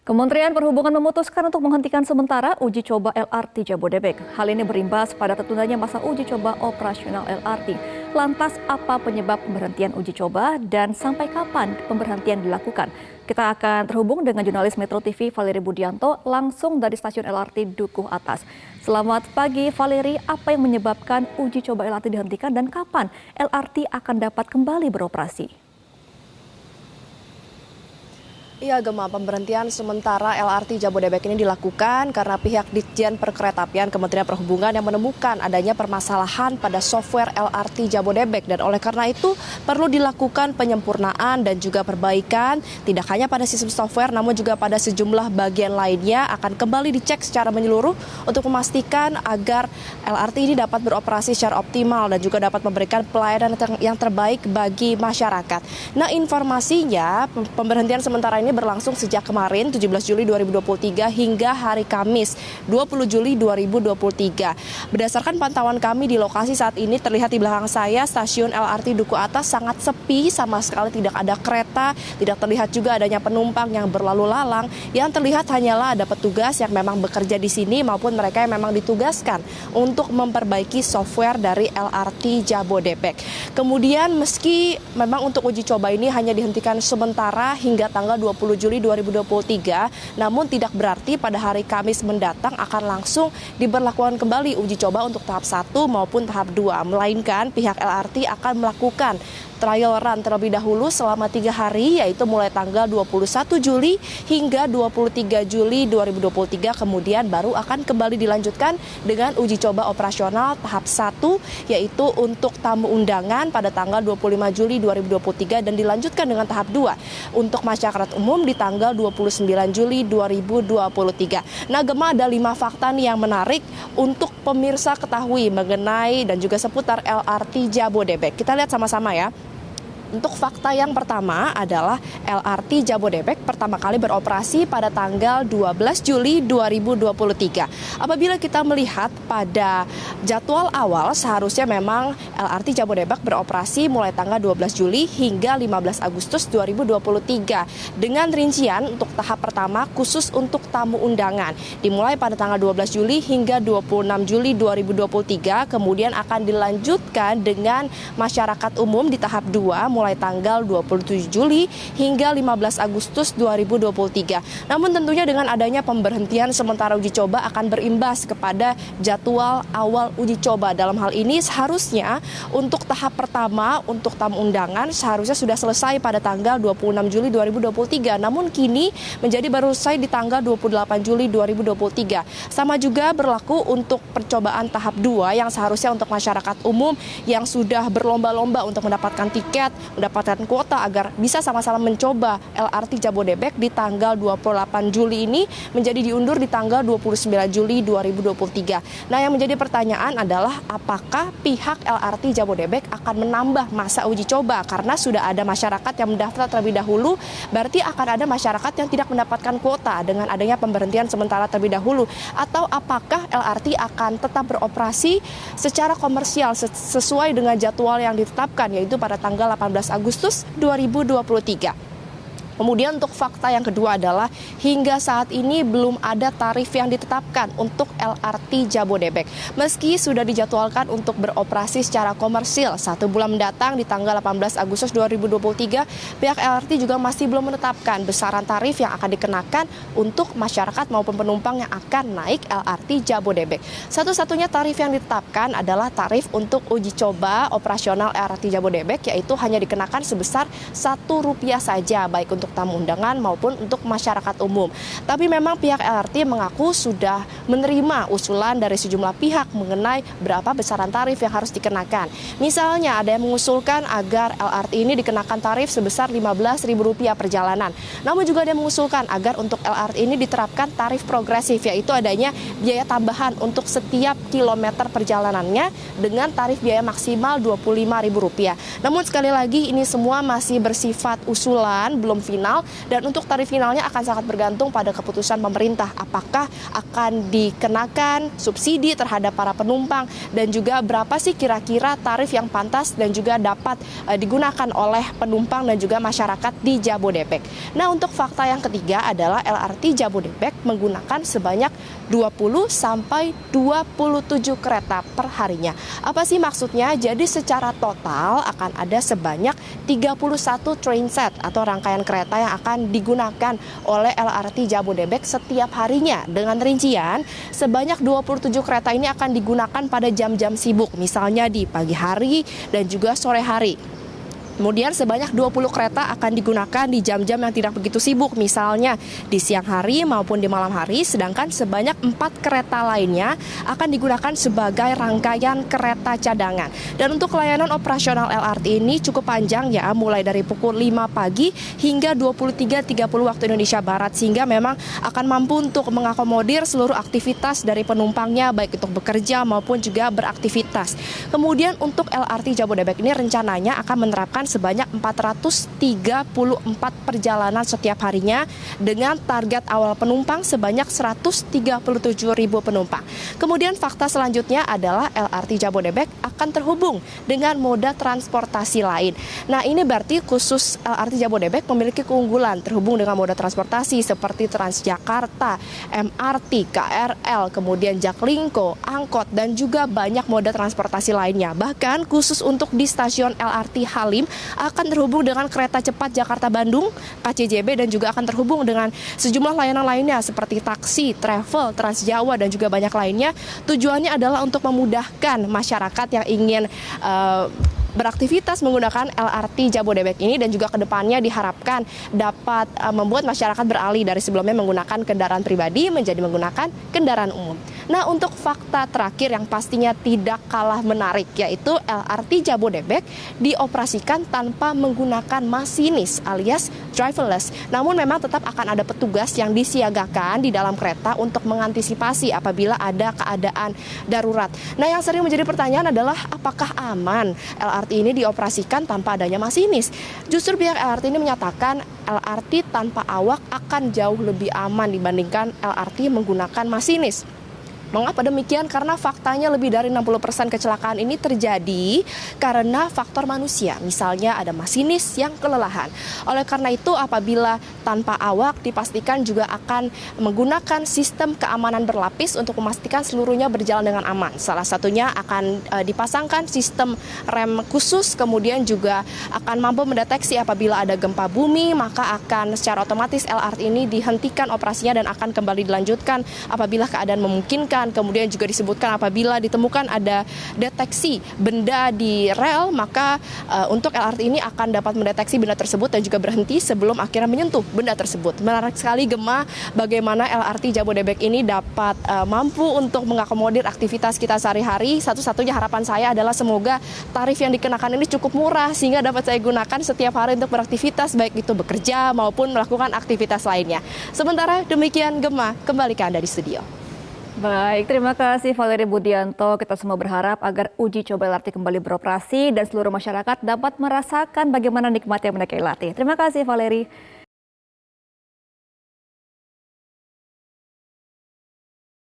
Kementerian Perhubungan memutuskan untuk menghentikan sementara uji coba LRT Jabodebek. Hal ini berimbas pada tertundanya masa uji coba operasional LRT. Lantas apa penyebab pemberhentian uji coba dan sampai kapan pemberhentian dilakukan? Kita akan terhubung dengan jurnalis Metro TV Valeri Budianto langsung dari stasiun LRT Dukuh Atas. Selamat pagi Valeri, apa yang menyebabkan uji coba LRT dihentikan dan kapan LRT akan dapat kembali beroperasi? Iya, Gema, pemberhentian sementara LRT Jabodebek ini dilakukan karena pihak Ditjen Perkeretaapian Kementerian Perhubungan yang menemukan adanya permasalahan pada software LRT Jabodebek, dan oleh karena itu perlu dilakukan penyempurnaan dan juga perbaikan tidak hanya pada sistem software namun juga pada sejumlah bagian lainnya akan kembali dicek secara menyeluruh untuk memastikan agar LRT ini dapat beroperasi secara optimal dan juga dapat memberikan pelayanan yang terbaik bagi masyarakat. Nah, informasinya pemberhentian sementara ini berlangsung sejak kemarin 17 Juli 2023 hingga hari Kamis 20 Juli 2023. Berdasarkan pantauan kami di lokasi saat ini terlihat di belakang saya stasiun LRT Duku Atas sangat sepi, sama sekali tidak ada kereta, tidak terlihat juga adanya penumpang yang berlalu lalang. Yang terlihat hanyalah ada petugas yang memang bekerja di sini maupun mereka yang memang ditugaskan untuk memperbaiki software dari LRT Jabodebek. Kemudian meski memang untuk uji coba ini hanya dihentikan sementara hingga tanggal 20 Juli 2023, namun tidak berarti pada hari Kamis mendatang akan langsung diberlakukan kembali uji coba untuk tahap 1 maupun tahap 2, melainkan pihak LRT akan melakukan trial run terlebih dahulu selama 3 hari, yaitu mulai tanggal 21 Juli hingga 23 Juli 2023, kemudian baru akan kembali dilanjutkan dengan uji coba operasional tahap 1, yaitu untuk tamu undangan pada tanggal 25 Juli 2023 dan dilanjutkan dengan tahap 2 untuk masyarakat umum di tanggal 29 Juli 2023. Nah, Gema, ada 5 fakta nih yang menarik untuk pemirsa ketahui mengenai dan juga seputar LRT Jabodebek. Kita lihat sama-sama ya. Untuk fakta yang pertama adalah LRT Jabodebek pertama kali beroperasi pada tanggal 12 Juli 2023. Apabila kita melihat pada jadwal awal, seharusnya memang LRT Jabodebek beroperasi mulai tanggal 12 Juli hingga 15 Agustus 2023. Dengan rincian untuk tahap pertama khusus untuk tamu undangan dimulai pada tanggal 12 Juli hingga 26 Juli 2023, kemudian akan dilanjutkan dengan masyarakat umum di tahap 2 mulai tanggal 27 Juli hingga 15 Agustus 2023. Namun tentunya dengan adanya pemberhentian sementara uji coba akan berimbas kepada jadwal awal uji coba. Dalam hal ini seharusnya untuk tahap pertama untuk tamu undangan seharusnya sudah selesai pada tanggal 26 Juli 2023. Namun kini menjadi baru selesai di tanggal 28 Juli 2023. Sama juga berlaku untuk percobaan tahap 2 yang seharusnya untuk masyarakat umum yang sudah berlomba-lomba untuk mendapatkan tiket, mendapatkan kuota agar bisa sama-sama mencoba LRT Jabodebek di tanggal 28 Juli ini menjadi diundur di tanggal 29 Juli 2023. Nah, yang menjadi pertanyaan adalah apakah pihak LRT Jabodebek akan menambah masa uji coba karena sudah ada masyarakat yang mendaftar terlebih dahulu, berarti akan ada masyarakat yang tidak mendapatkan kuota dengan adanya pemberhentian sementara terlebih dahulu, atau apakah LRT akan tetap beroperasi secara komersial sesuai dengan jadwal yang ditetapkan yaitu pada tanggal 18 Agustus 2023. Kemudian untuk fakta yang kedua adalah hingga saat ini belum ada tarif yang ditetapkan untuk LRT Jabodebek. Meski sudah dijadwalkan untuk beroperasi secara komersil 1 bulan mendatang di tanggal 18 Agustus 2023, pihak LRT juga masih belum menetapkan besaran tarif yang akan dikenakan untuk masyarakat maupun penumpang yang akan naik LRT Jabodebek. Satu-satunya tarif yang ditetapkan adalah tarif untuk uji coba operasional LRT Jabodebek, yaitu hanya dikenakan sebesar Rp1 saja, baik untuk tamu undangan maupun untuk masyarakat umum. Tapi memang pihak LRT mengaku sudah menerima usulan dari sejumlah pihak mengenai berapa besaran tarif yang harus dikenakan. Misalnya ada yang mengusulkan agar LRT ini dikenakan tarif sebesar Rp15.000 perjalanan. Namun juga ada yang mengusulkan agar untuk LRT ini diterapkan tarif progresif, yaitu adanya biaya tambahan untuk setiap kilometer perjalanannya dengan tarif biaya maksimal Rp25.000. Namun sekali lagi ini semua masih bersifat usulan, belum final final, dan untuk tarif finalnya akan sangat bergantung pada keputusan pemerintah. Apakah akan dikenakan subsidi terhadap para penumpang dan juga berapa sih kira-kira tarif yang pantas dan juga dapat digunakan oleh penumpang dan juga masyarakat di Jabodebek. Nah, untuk fakta yang ketiga adalah LRT Jabodebek menggunakan sebanyak 20 sampai 27 kereta per harinya. Apa sih maksudnya? Jadi secara total akan ada sebanyak 31 train set atau rangkaian kereta yang akan digunakan oleh LRT Jabodebek setiap harinya. Dengan rincian, sebanyak 27 kereta ini akan digunakan pada jam-jam sibuk, misalnya di pagi hari dan juga sore hari. Kemudian sebanyak 20 kereta akan digunakan di jam-jam yang tidak begitu sibuk, misalnya di siang hari maupun di malam hari, sedangkan sebanyak 4 kereta lainnya akan digunakan sebagai rangkaian kereta cadangan. Dan untuk layanan operasional LRT ini cukup panjang ya, mulai dari pukul 5 pagi hingga 23.30 waktu Indonesia Barat, sehingga memang akan mampu untuk mengakomodir seluruh aktivitas dari penumpangnya, baik untuk bekerja maupun juga beraktivitas. Kemudian untuk LRT Jabodebek ini rencananya akan menerapkan sebanyak 434 perjalanan setiap harinya dengan target awal penumpang sebanyak 137.000 penumpang. Kemudian fakta selanjutnya adalah LRT Jabodebek akan terhubung dengan moda transportasi lain. Nah, ini berarti khusus LRT Jabodebek memiliki keunggulan terhubung dengan moda transportasi seperti Transjakarta, MRT, KRL, kemudian Jaklingko, angkot, dan juga banyak moda transportasi lainnya. Bahkan khusus untuk di stasiun LRT Halim akan terhubung dengan kereta cepat Jakarta-Bandung, KCJB, dan juga akan terhubung dengan sejumlah layanan lainnya seperti taksi, travel, Transjawa, dan juga banyak lainnya. Tujuannya adalah untuk memudahkan masyarakat yang ingin beraktivitas menggunakan LRT Jabodebek ini, dan juga kedepannya diharapkan dapat membuat masyarakat beralih dari sebelumnya menggunakan kendaraan pribadi menjadi menggunakan kendaraan umum. Nah, untuk fakta terakhir yang pastinya tidak kalah menarik, yaitu LRT Jabodebek dioperasikan tanpa menggunakan masinis alias driverless. Namun memang tetap akan ada petugas yang disiagakan di dalam kereta untuk mengantisipasi apabila ada keadaan darurat. Nah, yang sering menjadi pertanyaan adalah apakah aman LRT ini dioperasikan tanpa adanya masinis? Justru pihak LRT ini menyatakan LRT tanpa awak akan jauh lebih aman dibandingkan LRT menggunakan masinis. Mengapa demikian? Karena faktanya lebih dari 60% kecelakaan ini terjadi karena faktor manusia. Misalnya ada masinis yang kelelahan. Oleh karena itu, apabila tanpa awak dipastikan juga akan menggunakan sistem keamanan berlapis untuk memastikan seluruhnya berjalan dengan aman. Salah satunya akan dipasangkan sistem rem khusus, kemudian juga akan mampu mendeteksi apabila ada gempa bumi, maka akan secara otomatis LRT ini dihentikan operasinya dan akan kembali dilanjutkan apabila keadaan memungkinkan. Kemudian juga disebutkan apabila ditemukan ada deteksi benda di rel, maka untuk LRT ini akan dapat mendeteksi benda tersebut dan juga berhenti sebelum akhirnya menyentuh benda tersebut. Menarik sekali Gemma, bagaimana LRT Jabodebek ini dapat mampu untuk mengakomodir aktivitas kita sehari-hari. Satu-satunya harapan saya adalah semoga tarif yang dikenakan ini cukup murah sehingga dapat saya gunakan setiap hari untuk beraktivitas, baik itu bekerja maupun melakukan aktivitas lainnya. Sementara demikian Gemma, kembali ke Anda di studio. Baik, terima kasih Valeri Budianto. Kita semua berharap agar uji coba LRT kembali beroperasi dan seluruh masyarakat dapat merasakan bagaimana nikmatnya menaiki LRT. Terima kasih Valeri.